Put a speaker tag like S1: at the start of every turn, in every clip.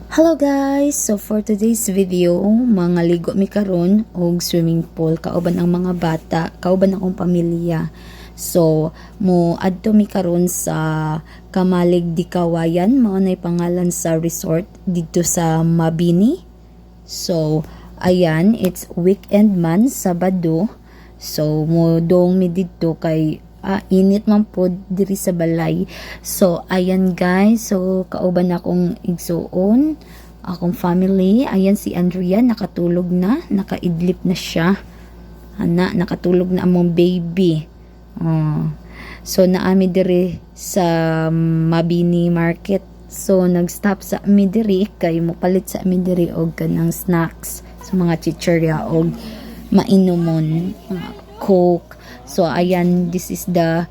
S1: Hello guys! So for today's video, mga ligo mi karon og swimming pool kauban ang mga bata, kauban akong pamilya. So mo adto mi karon sa Kamalig di Kawayan, mao nay pangalan sa resort dito sa Mabini. So ayan, it's weekend man, Sabado. So mo dong mi dito kay init man po diri sa balay. So ayan guys, so kauban akong igsuon, akong family. Ayan si Andrea, nakatulog na, nakaidlip na siya. Nakatulog na among baby. So naami diri sa Mabini Market. So nag-stop sa ami diri kay mopalit sa ami diri og kanang snacks sa mga chichirya og mainumon, Coke. So ayan, this is the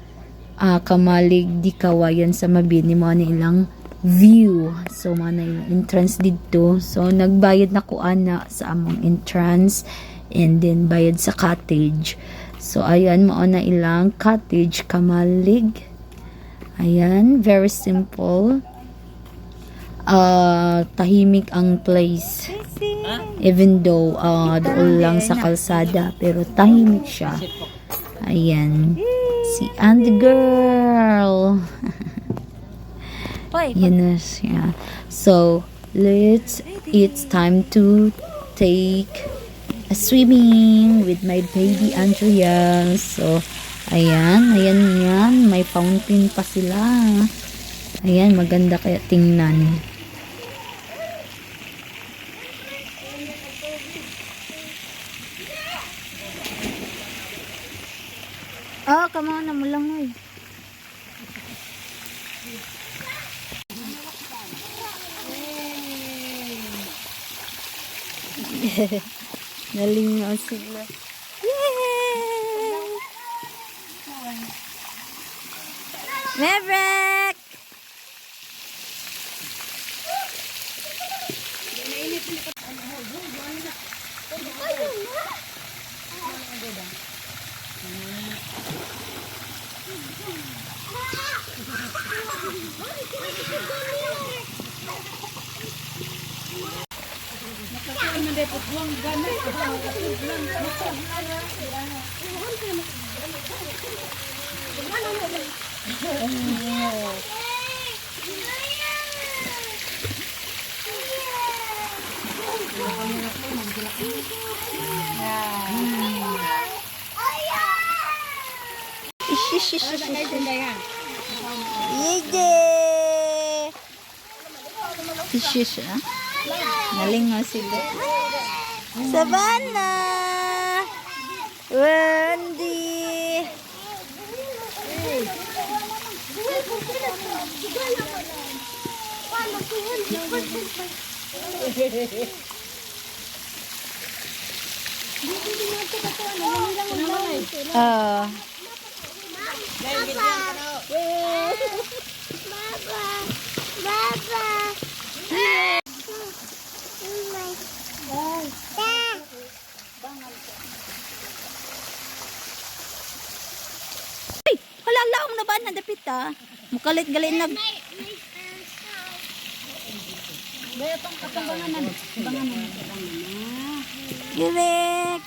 S1: Kamalig di Kawayan sa Mabini, mo na ilang view. So mo na ilang entrance dito. So nagbayad na ko ana sa among entrance and then bayad sa cottage. So ayan, mo na ilang cottage Kamalig. Ayan, very simple. Tahimik ang place. Even though doon lang sa kalsada, pero tahimik siya. Ayan, si Andy girl. Yan na siya. So it's time to take a swimming with my baby Andrea. So ayan, may fountain pa sila. Ayan, maganda kaya tingnan. Come on, namulangoy. Nalingaw sila. Yay! Maverick! Ishish, nalingaw sila. Savannah! Wendy! Laom na ba na dapit mukalit-galit na. Direk.